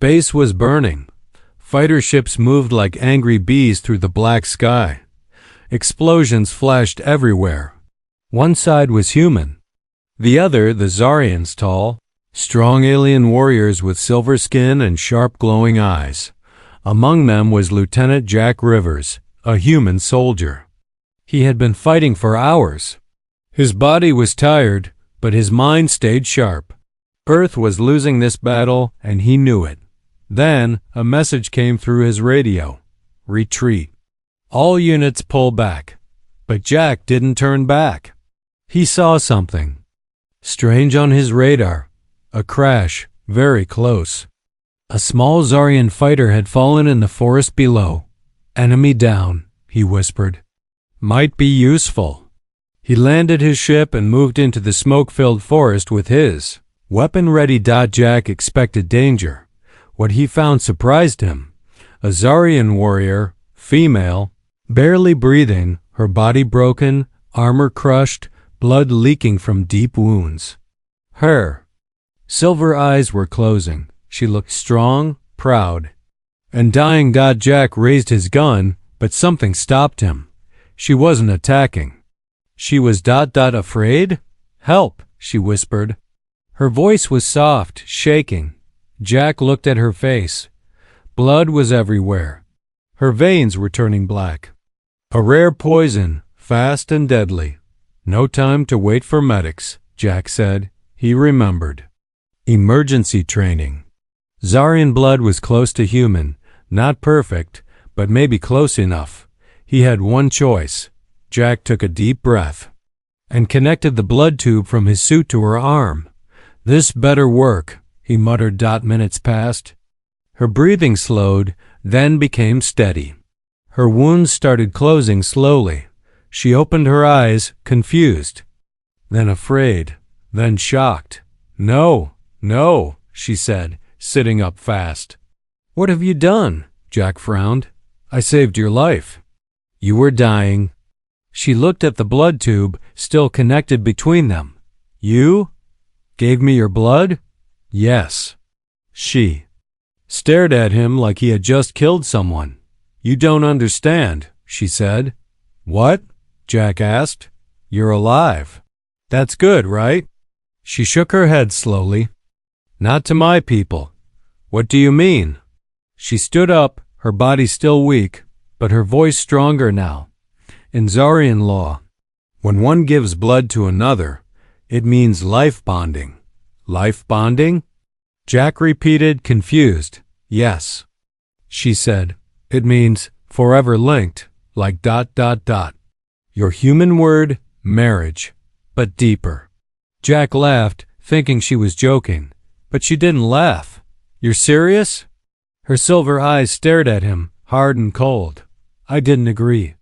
Space was burning. Fighter ships moved like angry bees through the black sky. Explosions flashed everywhere. One side was human. The other, the Zarians, tall, strong alien warriors with silver skin and sharp glowing eyes. Among them was Lieutenant Jack Rivers, a human soldier. He had been fighting for hours. His body was tired, but his mind stayed sharp. Earth was losing this battle, and he knew it. Then, a message came through his radio. Retreat. All units pull back. But Jack didn't turn back. He saw something strange on his radar. A crash, very close. A small Zarian fighter had fallen in the forest below. Enemy down, he whispered. Might be useful. He landed his ship and moved into the smoke-filled forest with his weapon ready. Jack expected danger. What he found surprised him. A Zarian warrior, female, barely breathing, her body broken, armor crushed, blood leaking from deep wounds. Her silver eyes were closing. She looked strong, proud, and dying. Jack raised his gun, but something stopped him. She wasn't attacking. She was afraid? Help, she whispered. Her voice was soft, shaking. Jack looked at her face. Blood was everywhere. Her veins were turning black. A rare poison, fast and deadly. No time to wait for medics, Jack said. He remembered. Emergency training. Zarian blood was close to human, not perfect, but maybe close enough. He had one choice. Jack took a deep breath and connected the blood tube from his suit to her arm. This better work, he muttered. Minutes passed. Her breathing slowed, then became steady. Her wounds started closing slowly. She opened her eyes, confused, then afraid, then shocked. No, no, she said, sitting up fast. What have you done? Jack frowned. I saved your life. You were dying. She looked at the blood tube, still connected between them. You gave me your blood? Yes. She stared at him like he had just killed someone. You don't understand, she said. What? Jack asked. You're alive. That's good, right? She shook her head slowly. Not to my people. What do you mean? She stood up, her body still weak, but her voice stronger now. In Zarian law, when one gives blood to another, it means life bonding. Life bonding? Jack repeated, confused. Yes. She said, it means forever linked, like ... Your human word, marriage, but deeper. Jack laughed, thinking she was joking, but she didn't laugh. You're serious? Her silver eyes stared at him, hard and cold. I didn't agree.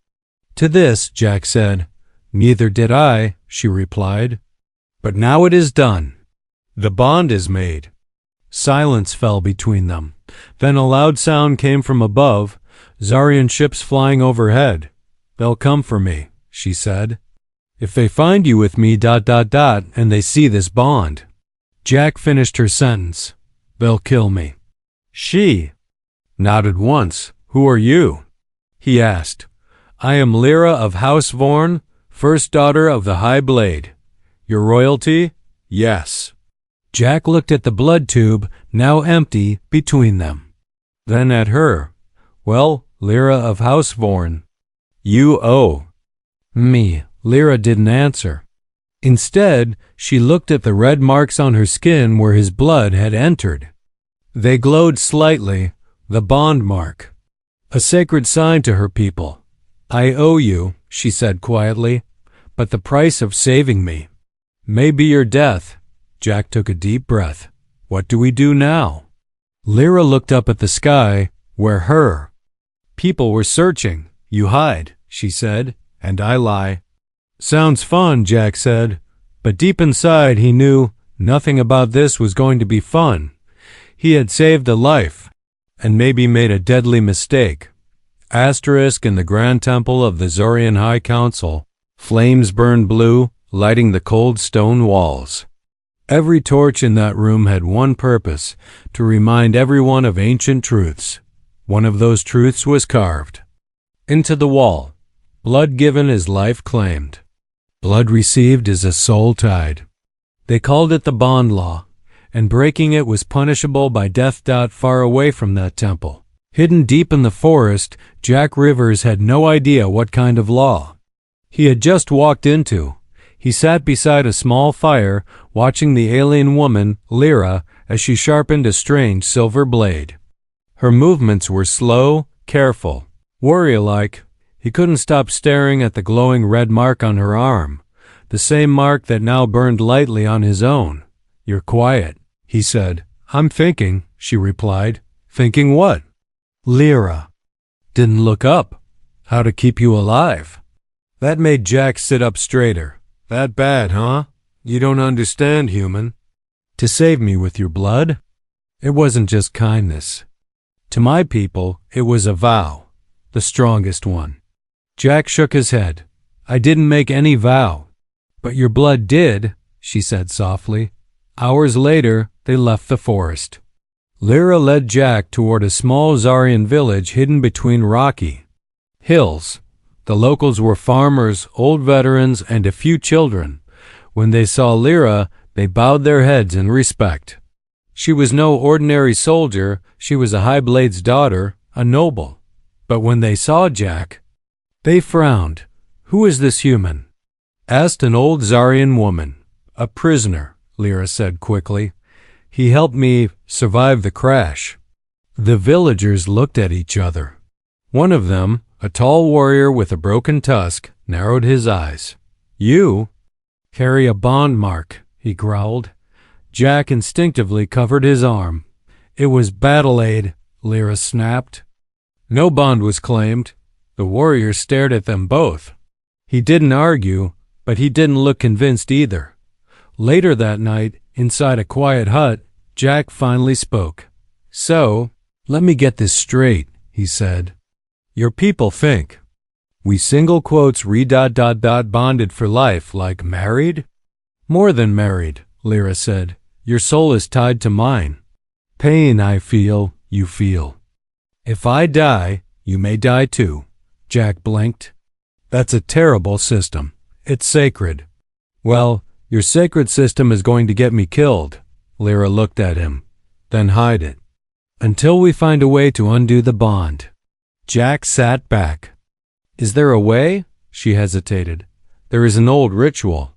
To this, Jack said. Neither did I, she replied. But now it is done. The bond is made. Silence fell between them. Then a loud sound came from above, Zarian ships flying overhead. They'll come for me, she said. If they find you with me ... and they see this bond. Jack finished her sentence. They'll kill me. She nodded once. Who are you? He asked. I am Lyra of House Vorn, first daughter of the High Blade. Your royalty? Yes. Jack looked at the blood tube, now empty, between them. Then at her. Well, Lyra of House Vorn. You owe me. Lyra didn't answer. Instead, she looked at the red marks on her skin where his blood had entered. They glowed slightly, the bond mark. A sacred sign to her people. I owe you, she said quietly, but the price of saving me may be your death. Jack took a deep breath. What do we do now? Lyra looked up at the sky, where her people were searching. You hide, she said, and I lie. Sounds fun, Jack said, but deep inside he knew nothing about this was going to be fun. He had saved a life, and maybe made a deadly mistake. Asterisk in the Grand Temple of the Zarian High Council. Flames burned blue, lighting the cold stone walls. Every torch in that room had one purpose, to remind everyone of ancient truths. One of those truths was carved into the wall. Blood given is life claimed. Blood received is a soul tied. They called it the bond law, and breaking it was punishable by death. Far away from that temple, hidden deep in the forest, Jack Rivers had no idea what kind of law he had just walked into. He sat beside a small fire, watching the alien woman, Lyra, as she sharpened a strange silver blade. Her movements were slow, careful, warrior-like. He couldn't stop staring at the glowing red mark on her arm, the same mark that now burned lightly on his own. "You're quiet," he said. "I'm thinking," she replied. "Thinking what?" "Lyra. Didn't look up. How to keep you alive." That made Jack sit up straighter. "That bad, huh? You don't understand, human. To save me with your blood? It wasn't just kindness. To my people, it was a vow, the strongest one." Jack shook his head. "I didn't make any vow." "But your blood did," she said softly. Hours later, they left the forest. Lyra led Jack toward a small Zarian village hidden between rocky hills. The locals were farmers, old veterans, and a few children. When they saw Lyra, they bowed their heads in respect. She was no ordinary soldier. She was a high blade's daughter, a noble. But when they saw Jack, they frowned. "Who is this human?" asked an old Zarian woman. "A prisoner," Lyra said quickly. "He helped me survive the crash." The villagers looked at each other. One of them, a tall warrior with a broken tusk, narrowed his eyes. "You carry a bond mark," he growled. Jack instinctively covered his arm. "It was battle aid," Lyra snapped. No bond was claimed. The warrior stared at them both. He didn't argue, but he didn't look convinced either. Later that night, inside a quiet hut, Jack finally spoke. "So, let me get this straight," he said. "Your people think we bonded for life, like married?" "More than married," Lyra said. "Your soul is tied to mine. Pain I feel, you feel. If I die, you may die too." Jack blinked. "That's a terrible system. It's sacred." "Well, your sacred system is going to get me killed." Lyra looked at him. "Then hide it until we find a way to undo the bond." Jack sat back. "Is there a way?" She hesitated. "There is an old ritual.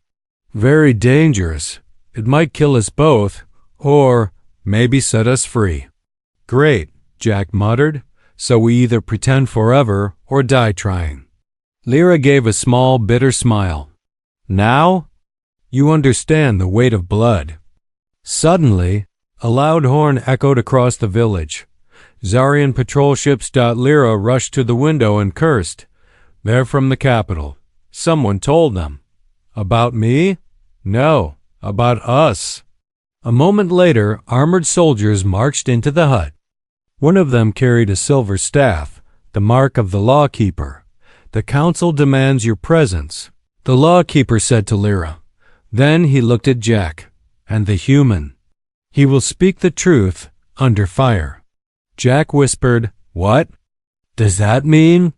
Very dangerous. It might kill us both, or maybe set us free." "Great," Jack muttered. "So we either pretend forever or die trying." Lyra gave a small, bitter smile. "Now you understand the weight of blood." Suddenly, a loud horn echoed across the village. Zarian patrol ships. Lyra rushed to the window and cursed. "They're from the capital." Someone told them. "About me?" "No, about us." A moment later, armored soldiers marched into the hut. One of them carried a silver staff, the mark of the lawkeeper. "The council demands your presence," the lawkeeper said to Lyra. Then he looked at Jack. "And the human. He will speak the truth under fire." Jack whispered, "What does that mean?"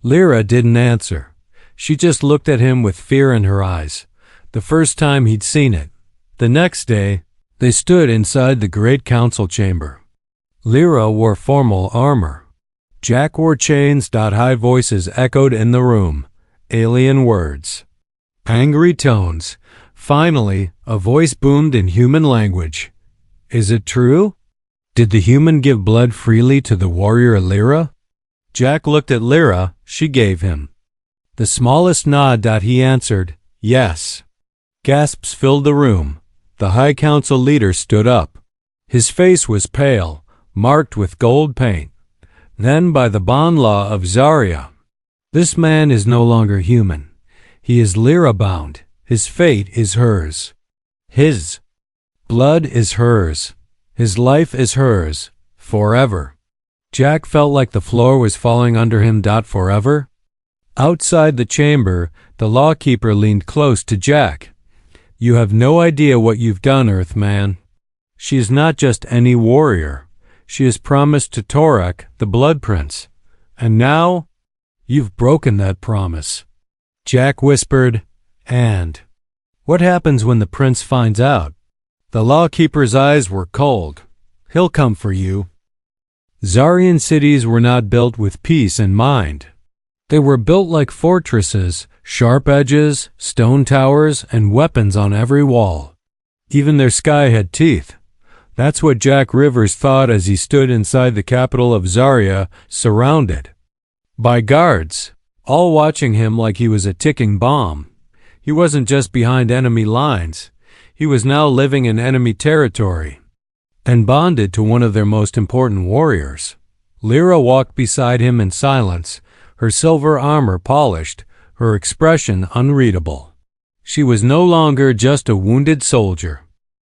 Lyra didn't answer. She just looked at him with fear in her eyes. The first time he'd seen it. The next day, they stood inside the great council chamber. Lyra wore formal armor. Jack wore chains. High voices echoed in the room. Alien words. Angry tones. Finally, a voice boomed in human language. "Is it true? Did the human give blood freely to the warrior Lyra?" Jack looked at Lyra. She gave him the smallest nod. He answered, "Yes." Gasps filled the room. The High Council leader stood up. His face was pale, marked with gold paint. "Then by the bond law of Zaria, this man is no longer human. He is Lyra bound. His fate is hers. His blood is hers. His life is hers. Forever." Jack felt like the floor was falling under him. Forever? Outside the chamber, the lawkeeper leaned close to Jack. You have no idea what you've done, Earthman. She is not just any warrior. She is promised to Torak, the Blood Prince. And now, you've broken that promise. Jack whispered, and what happens when the prince finds out? The lawkeeper's eyes were cold. He'll come for you. Zarian cities were not built with peace in mind. They were built like fortresses, sharp edges, stone towers, and weapons on every wall. Even their sky had teeth. That's what Jack Rivers thought as he stood inside the capital of Zaria, surrounded by guards, all watching him like he was a ticking bomb. He wasn't just behind enemy lines. He was now living in enemy territory and bonded to one of their most important warriors. Lyra walked beside him in silence, her silver armor polished, her expression unreadable. She was no longer just a wounded soldier.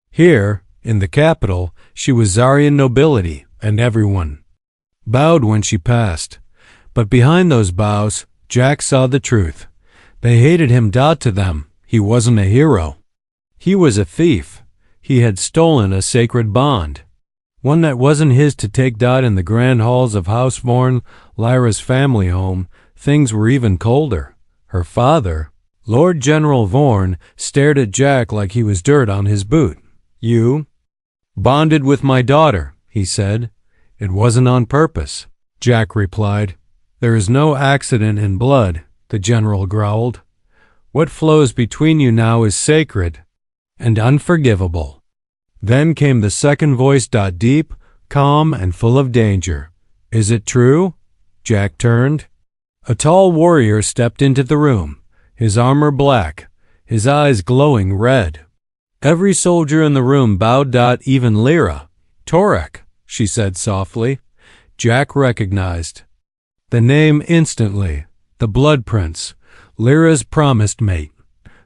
Here, in the capital, she was Zarian nobility, and everyone bowed when she passed. But behind those bows, Jack saw the truth. They hated him. To them, he wasn't a hero. He was a thief. He had stolen a sacred bond, one that wasn't his to take. In the grand halls of House Vorn, Lyra's family home, things were even colder. Her father, Lord General Vorn, stared at Jack like he was dirt on his boot. You bonded with my daughter, he said. It wasn't on purpose, Jack replied. There is no accident in blood, the general growled. What flows between you now is sacred and unforgivable. Then came the second voice, deep, calm, and full of danger. Is it true? Jack turned. A tall warrior stepped into the room, his armor black, his eyes glowing red. Every soldier in the room bowed. Even Lyra. Torak, she said softly. Jack recognized the name instantly. The Blood Prince, Lyra's promised mate,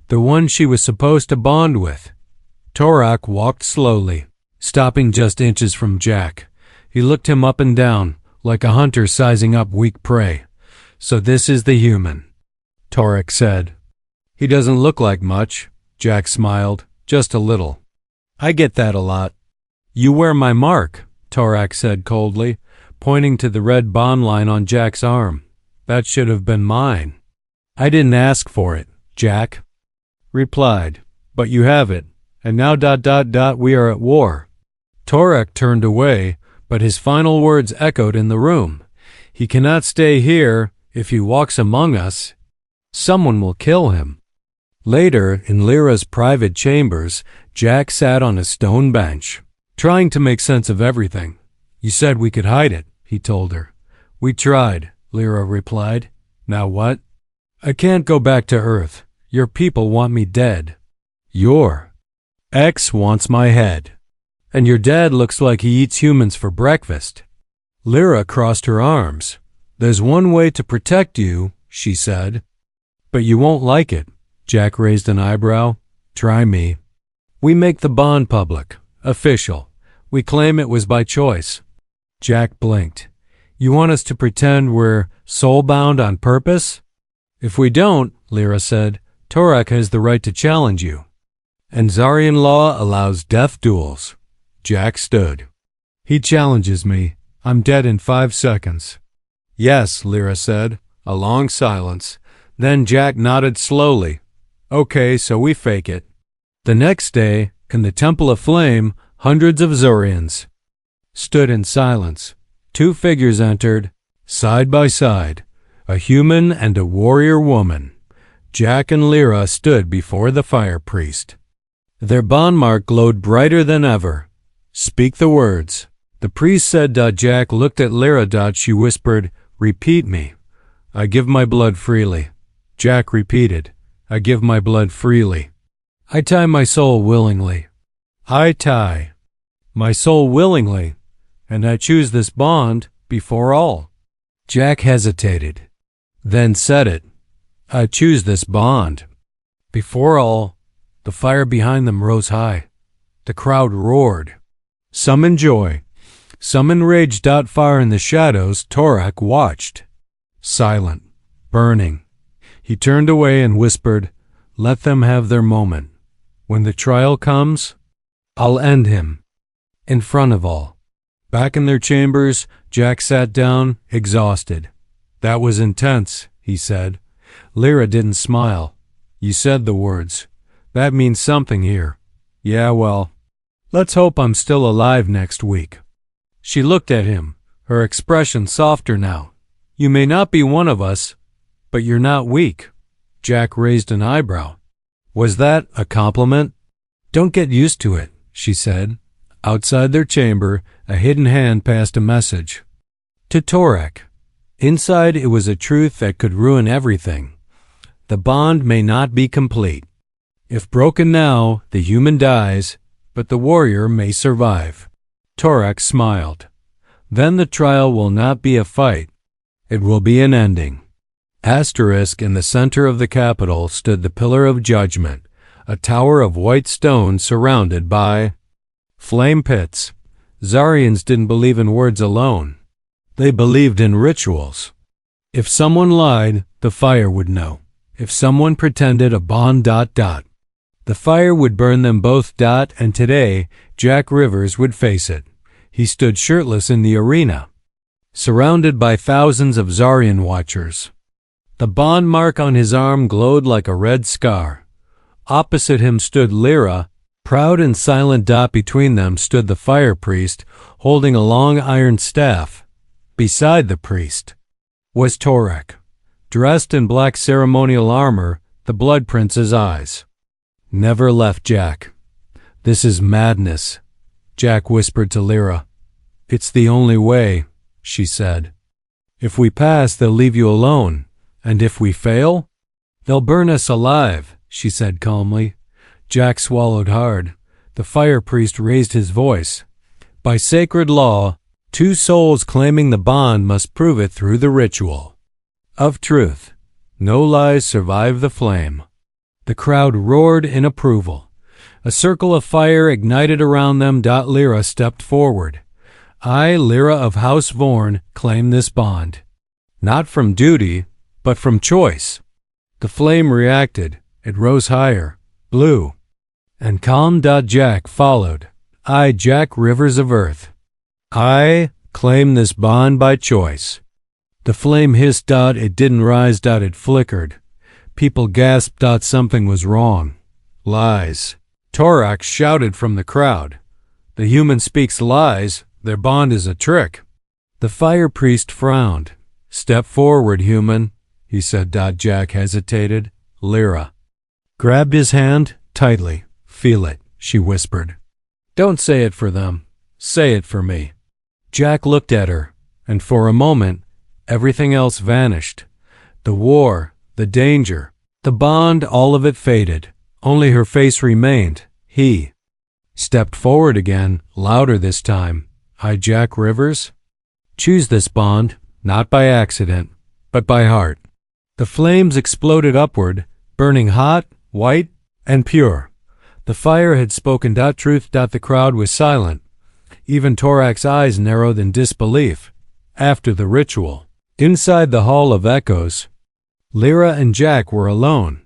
the one she was supposed to bond with. Torak walked slowly, stopping just inches from Jack. He looked him up and down, like a hunter sizing up weak prey. So this is the human, Torak said. He doesn't look like much, Jack smiled, just a little. I get that a lot. You wear my mark, Torak said coldly, pointing to the red bond line on Jack's arm. That should have been mine. I didn't ask for it, Jack replied, but you have it, and now ... we are at war. Torak turned away, but his final words echoed in the room. He cannot stay here. If he walks among us, someone will kill him. Later, in Lyra's private chambers, Jack sat on a stone bench, trying to make sense of everything. You said we could hide it, he told her. We tried, Lyra replied. Now what? I can't go back to Earth. Your people want me dead. Your ex wants my head. And your dad looks like he eats humans for breakfast. Lyra crossed her arms. There's one way to protect you, she said. But you won't like it. Jack raised an eyebrow. Try me. We make the bond public, official. We claim it was by choice. Jack blinked. You want us to pretend we're soul-bound on purpose? If we don't, Lyra said, Torak has the right to challenge you. And Zarian law allows death duels. Jack stood. He challenges me. I'm dead in 5 seconds. Yes, Lyra said. A long silence. Then Jack nodded slowly. Okay, so we fake it. The next day, in the Temple of Flame, hundreds of Zorians stood in silence. 2 figures entered, side by side, a human and a warrior woman. Jack and Lyra stood before the fire priest. Their bond mark glowed brighter than ever. Speak the words. The priest said. Jack looked at Lyra. She whispered, Repeat me. I give my blood freely. Jack repeated, I give my blood freely. I tie my soul willingly. I tie my soul willingly, and I choose this bond before all. Jack hesitated, then said it. I choose this bond. Before all, the fire behind them rose high. The crowd roared. Some in joy, some in rage. Far in the shadows, Torak watched. Silent, burning. He turned away and whispered, Let them have their moment. When the trial comes, I'll end him. In front of all. Back in their chambers, Jack sat down, exhausted. That was intense, he said. Lyra didn't smile. You said the words. That means something here. Yeah, well, let's hope I'm still alive next week. She looked at him, her expression softer now. You may not be one of us, but you're not weak. Jack raised an eyebrow. Was that a compliment? Don't get used to it, she said. Outside their chamber, a hidden hand passed a message. To Torak. Inside it was a truth that could ruin everything. The bond may not be complete. If broken now, the human dies, but the warrior may survive. Torak smiled. Then the trial will not be a fight. It will be an ending. Asterisk in the center of the capital stood the Pillar of Judgment, a tower of white stone surrounded by flame pits. Zarians didn't believe in words alone. They believed in rituals. If someone lied, the fire would know. If someone pretended a bond ... The fire would burn them both ... and today, Jack Rivers would face it. He stood shirtless in the arena, surrounded by thousands of Zarian watchers. The bond mark on his arm glowed like a red scar. Opposite him stood Lyra, proud and silent. Between them stood the fire priest, holding a long iron staff. Beside the priest was Torak, dressed in black ceremonial armor, the blood prince's eyes never left Jack. This is madness, Jack whispered to Lyra. It's the only way, she said. If we pass, they'll leave you alone, and if we fail, they'll burn us alive, she said calmly. Jack swallowed hard. The fire priest raised his voice. By sacred law, 2 souls claiming the bond must prove it through the ritual of truth. No lies survive the flame. The crowd roared in approval. A circle of fire ignited around them. Lyra stepped forward. I, Lyra of House Vorn, claim this bond. Not from duty, but from choice. The flame reacted. It rose higher, blue, and calm. Jack followed. I, Jack Rivers of Earth. I claim this bond by choice. The flame hissed. It didn't rise. It flickered. People gasped. Something was wrong. Lies. Torak shouted from the crowd. The human speaks lies. Their bond is a trick. The fire priest frowned. Step forward, human, he said. Jack hesitated. Lyra grabbed his hand tightly. Feel it, she whispered. Don't say it for them. Say it for me. Jack looked at her, and for a moment, everything else vanished. The war, the danger, the bond, all of it faded. Only her face remained. He stepped forward again, louder this time. I, Jack Rivers, choose this bond, not by accident, but by heart. The flames exploded upward, burning hot, white, and pure. The fire had spoken. Truth. The crowd was silent. Even Torak's eyes narrowed in disbelief. After the ritual, inside the Hall of Echoes, Lyra and Jack were alone.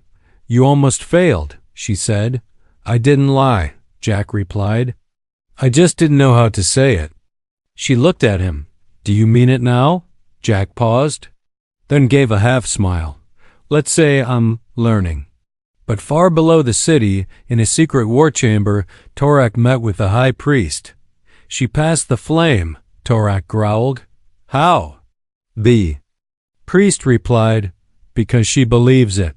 You almost failed, she said. I didn't lie, Jack replied. I just didn't know how to say it. She looked at him. Do you mean it now? Jack paused, then gave a half smile. Let's say I'm learning. But far below the city, in a secret war chamber, Torak met with the high priest. She passed the flame, Torak growled. How? The priest replied, because she believes it.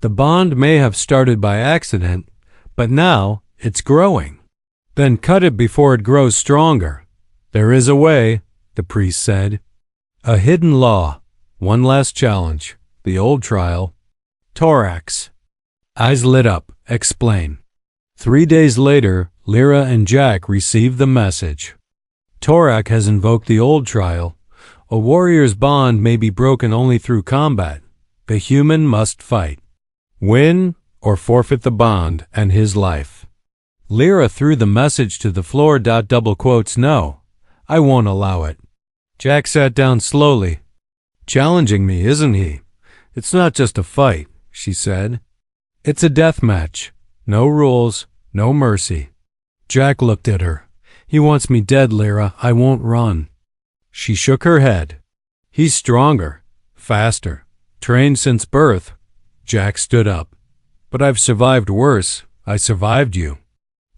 The bond may have started by accident, but now it's growing. Then cut it before it grows stronger. There is a way, the priest said. A hidden law. One last challenge. The old trial. Torak's eyes lit up. Explain. 3 days later, Lyra and Jack received the message. Torak has invoked the old trial. A warrior's bond may be broken only through combat. The human must fight. Win or forfeit the bond and his life. Lyra threw the message to the floor. Double quotes. No, I won't allow it. Jack sat down slowly. Challenging me, isn't he? It's not just a fight, she said. It's a death match. No rules, no mercy. Jack looked at her. He wants me dead, Lyra. I won't run. She shook her head. He's stronger, faster, trained since birth. Jack stood up. But I've survived worse. I survived you.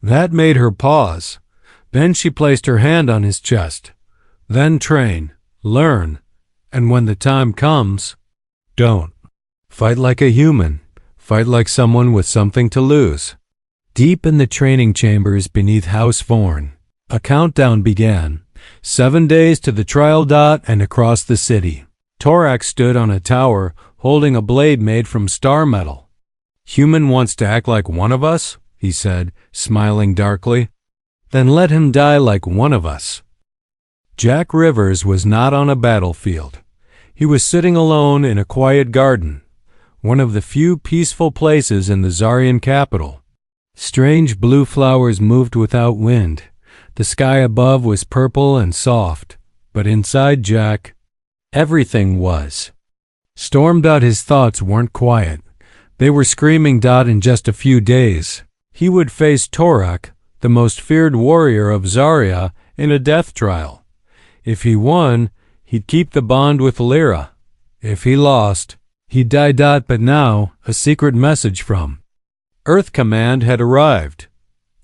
That made her pause. Then she placed her hand on his chest. Then train, learn, and when the time comes, don't. Fight like a human. Fight like someone with something to lose. Deep in the training chambers beneath House Vaughan, a countdown began. 7 days to the trial. And across the city, Torak stood on a tower holding a blade made from star metal. Human wants to act like one of us, he said, smiling darkly. Then let him die like one of us. Jack Rivers was not on a battlefield. He was sitting alone in a quiet garden, one of the few peaceful places in the Zarian capital. Strange blue flowers moved without wind. The sky above was purple and soft, but inside Jack, everything was. Storm. His thoughts weren't quiet. They were screaming. In just a few days, he would face Torak, the most feared warrior of Zaria, in a death trial. If he won, he'd keep the bond with Lyra. If he lost, he'd die. But now, a secret message from Earth Command had arrived.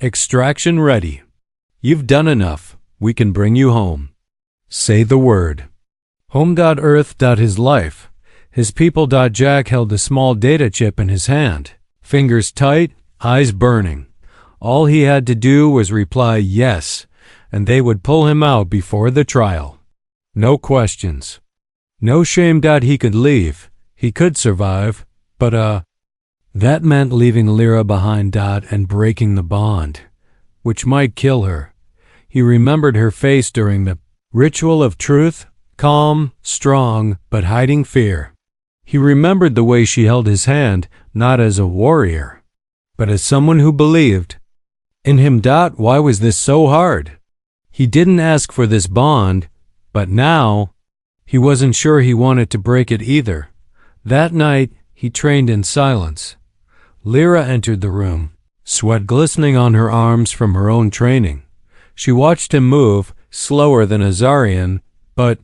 Extraction ready. You've done enough. We can bring you home. Say the word. Home. Earth. His life. His people. Jack held a small data chip in his hand. Fingers tight, eyes burning. All he had to do was reply yes, and they would pull him out before the trial. No questions. No shame. He could leave. He could survive, but that meant leaving Lyra behind. And breaking the bond, which might kill her. He remembered her face during the ritual of truth, calm, strong, but hiding fear. He remembered the way she held his hand, not as a warrior, but as someone who believed in him. Why was this so hard? He didn't ask for this bond, but now he wasn't sure he wanted to break it either. That night, he trained in silence. Lyra entered the room, sweat glistening on her arms from her own training. She watched him move, slower than a Zarian, but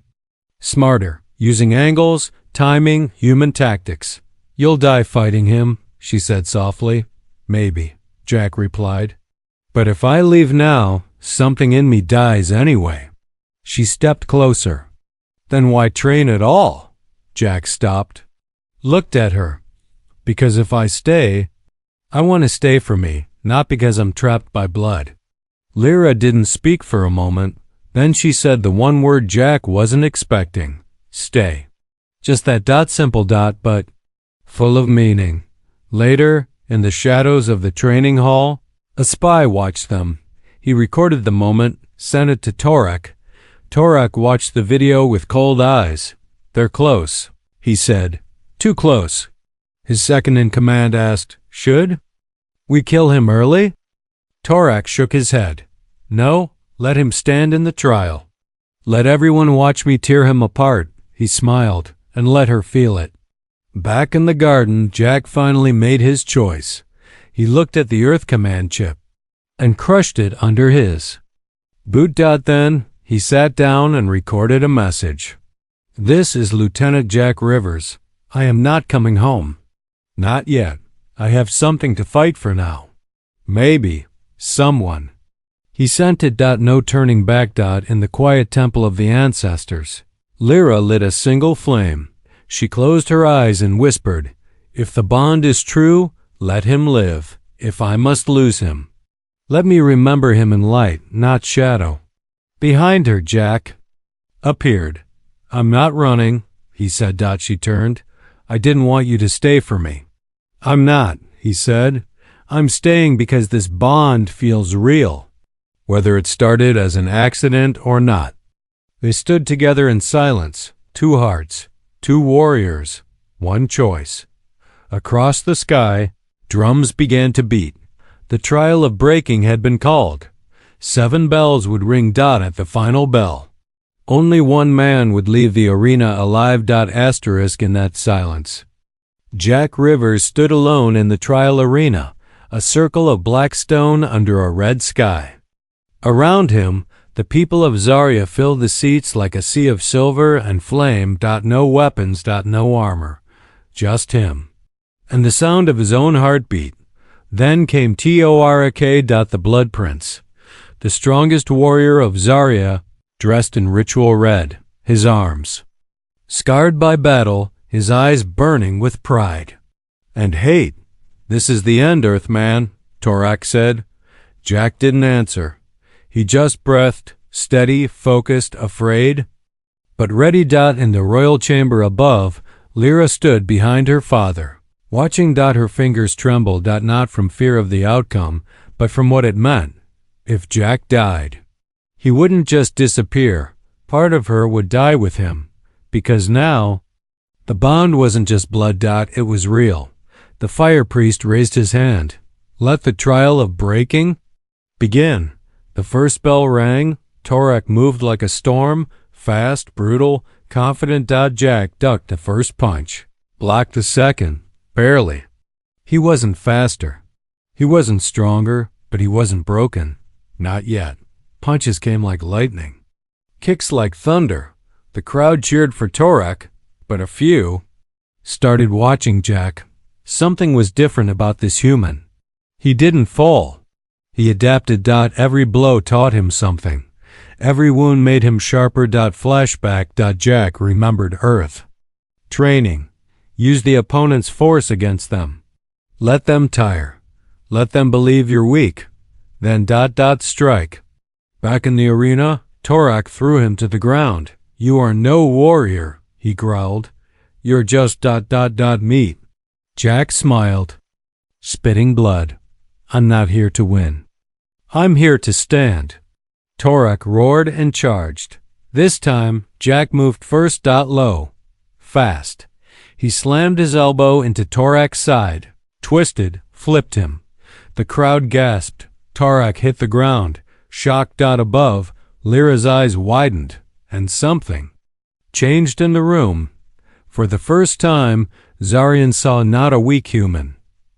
smarter, using angles, timing, human tactics. You'll die fighting him, she said softly. Maybe, Jack replied. But if I leave now, something in me dies anyway. She stepped closer. Then why train at all? Jack stopped, looked at her. Because if I stay, I want to stay for me, not because I'm trapped by blood. Lyra didn't speak for a moment. Then she said the one word Jack wasn't expecting. Stay. Just that. Simple. But full of meaning. Later, in the shadows of the training hall, a spy watched them. He recorded the moment, sent it to Torak. Torak watched the video with cold eyes. They're close, he said. Too close. His second-in-command asked, Should we kill him early? Torak shook his head. No, let him stand in the trial. Let everyone watch me tear him apart, he smiled, and let her feel it. Back in the garden, Jack finally made his choice. He looked at the Earth Command chip and crushed it under his boot. Then he sat down and recorded a message. This is Lieutenant Jack Rivers. I am not coming home. Not yet. I have something to fight for now. Maybe. Someone. He sent it. No turning back. In the quiet temple of the ancestors, Lyra lit a single flame. She closed her eyes and whispered, If the bond is true, let him live. If I must lose him, let me remember him in light, not shadow. Behind her, Jack appeared. I'm not running, he said. She turned. I didn't want you to stay for me. I'm not, he said. I'm staying because this bond feels real, whether it started as an accident or not. They stood together in silence, two hearts, two warriors, one choice. Across the sky, drums began to beat. The trial of breaking had been called. 7 bells would ring. At the final bell, only one man would leave the arena alive. In that silence, Jack Rivers stood alone in the trial arena, a circle of black stone under a red sky. Around him, the people of Zarya filled the seats like a sea of silver and flame. No weapons. No armor. Just him. And the sound of his own heartbeat. Then came Torak. The Blood Prince, the strongest warrior of Zarya, dressed in ritual red, his arms scarred by battle, his eyes burning with pride and hate. "This is the end, Earthman," Torak said. Jack didn't answer. He just breathed, steady, focused, afraid, but ready. In the royal chamber above, Lyra stood behind her father, watching. Her fingers trembled, not from fear of the outcome, but from what it meant. If Jack died, he wouldn't just disappear. Part of her would die with him. Because now, the bond wasn't just blood. It was real. The fire priest raised his hand. "Let the trial of breaking begin." The first bell rang. Torak moved like a storm, fast, brutal, confident. Jack ducked the first punch, blocked the second, barely. He wasn't faster. He wasn't stronger, but he wasn't broken. Not yet. Punches came like lightning, kicks like thunder. The crowd cheered for Torak, but a few started watching Jack. Something was different about this human. He didn't fall. He adapted. Every blow taught him something. Every wound made him sharper. Flashback. Jack remembered Earth training. Use the opponent's force against them. Let them tire. Let them believe you're weak. Then strike. Back in the arena, Torak threw him to the ground. "You are no warrior," he growled. "You're just meat." Jack smiled, spitting blood. "I'm not here to win. I'm here to stand." Torak roared and charged. This time, Jack moved first. Low, fast. He slammed his elbow into Torak's side, twisted, flipped him. The crowd gasped. Torak hit the ground, shocked. Above, Lyra's eyes widened, and something changed in the room. For the first time, Zaryan saw not a weak human,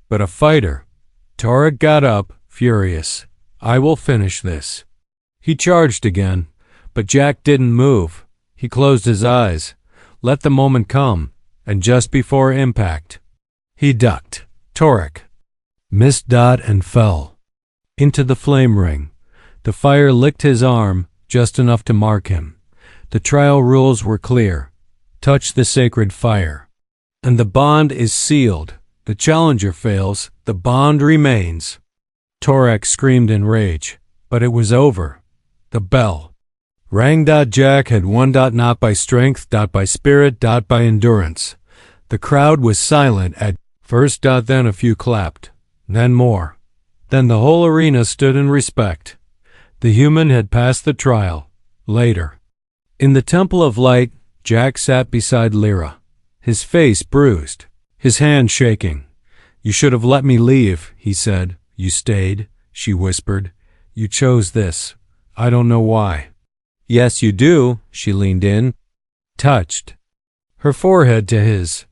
but a fighter. Torak got up, furious. "I will finish this." He charged again, but Jack didn't move. He closed his eyes, let the moment come, and just before impact, he ducked. Torak missed. And fell into the flame ring. The fire licked his arm, just enough to mark him. The trial rules were clear. Touch the sacred fire, and the bond is sealed. The challenger fails, the bond remains. Torak screamed in rage, but it was over. The bell rang. Jack had won. Not by strength, by spirit, by endurance. The crowd was silent at first. Then a few clapped, then more. Then the whole arena stood in respect. The human had passed the trial. Later, in the Temple of Light, Jack sat beside Lyra, his face bruised, his hand shaking. "You should have let me leave," he said. "You stayed," she whispered. "You chose this. I don't know why." "Yes, you do," she leaned in, touched her forehead to his.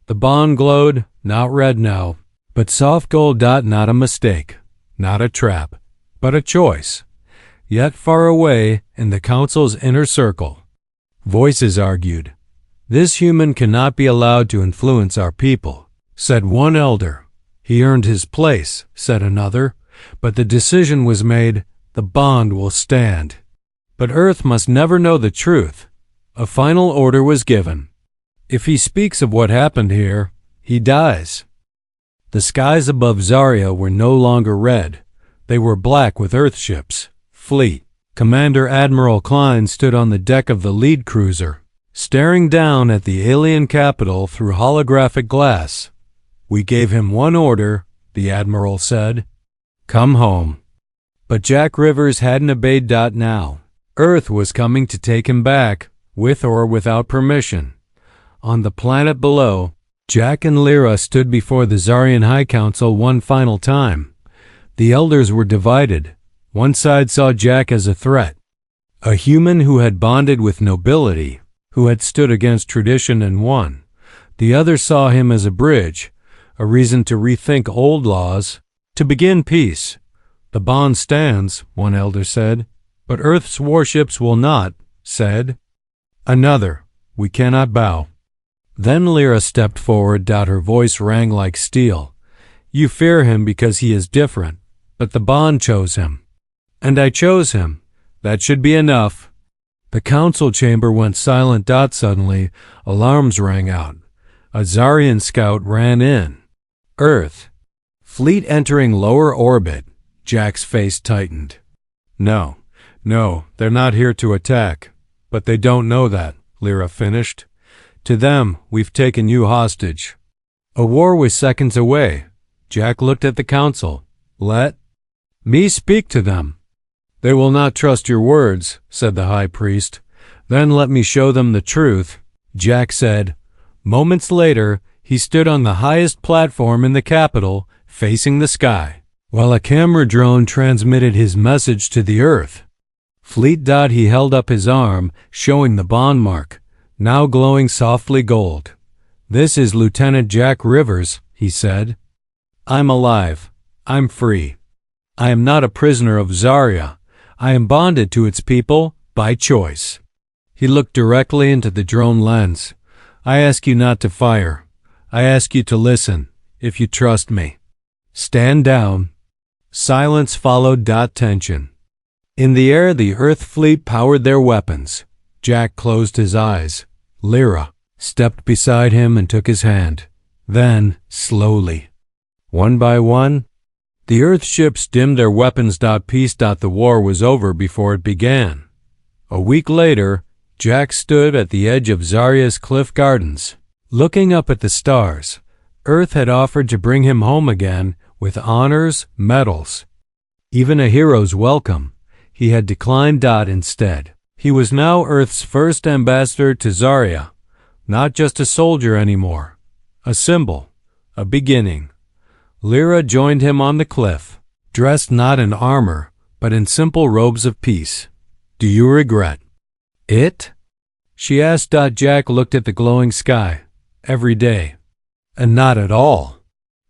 The bond glowed, not red now, but soft gold. Not a mistake, not a trap, but a choice. Yet far away, in the council's inner circle, voices argued. "This human cannot be allowed to influence our people," said one elder. "He earned his place," said another. "But the decision was made. The bond will stand. But Earth must never know the truth." A final order was given. If he speaks of what happened here, he dies. The skies above Zarya were no longer red. They were black with Earth ships. Fleet. Commander Admiral Klein stood on the deck of the lead cruiser, staring down at the alien capital through holographic glass. "We gave him one order," the Admiral said. "Come home." But Jack Rivers hadn't obeyed. Now, Earth was coming to take him back, with or without permission. On the planet below, Jack and Lyra stood before the Zaryan High Council one final time. The elders were divided. One side saw Jack as a threat, a human who had bonded with nobility, who had stood against tradition and won. The other saw him as a bridge, a reason to rethink old laws, To begin peace. The bond stands, one elder said, but Earth's warships will not, said another. We cannot bow. Then Lyra stepped forward. Her voice rang like steel. You fear him because he is different, but the bond chose him. And I chose him. That should be enough. The council chamber went silent. Suddenly, alarms rang out. A Zarian scout ran in. Earth. Fleet entering lower orbit. Jack's face tightened. No, they're not here to attack. But they don't know that, Lyra finished. To them, we've taken you hostage. A war was seconds away. Jack looked at the council. Let me speak to them. They will not trust your words, said the high priest. Then let me show them the truth, Jack said. Moments later, he stood on the highest platform in the capital, facing the sky, while a camera drone transmitted his message to the Earth. Fleet. He held up his arm, showing the bond mark, now glowing softly gold. This is Lieutenant Jack Rivers, he said. I'm alive. I'm free. I am not a prisoner of Zarya. I am bonded to its people by choice. He looked directly into the drone lens. I ask you not to fire. I ask you to listen, if you trust me. Stand down. Silence followed. Tension. In the air, the Earth fleet powered their weapons. Jack closed his eyes. Lyra stepped beside him and took his hand. Then, slowly, one by one, the Earth ships dimmed their weapons. Peace. The war was over before it began. A week later, Jack stood at the edge of Zarya's cliff gardens, looking up at the stars. Earth had offered to bring him home again with honors, medals, even a hero's welcome. He had declined. Instead, he was now Earth's first ambassador to Zarya, not just a soldier anymore, a symbol, a beginning. Lyra joined him on the cliff, dressed not in armor, but in simple robes of peace. Do you regret it? She asked. Jack looked at the glowing sky. Every day. And not at all.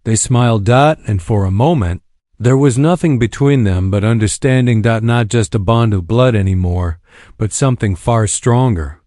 They smiled. And for a moment, there was nothing between them but understanding. Not just a bond of blood anymore, but something far stronger.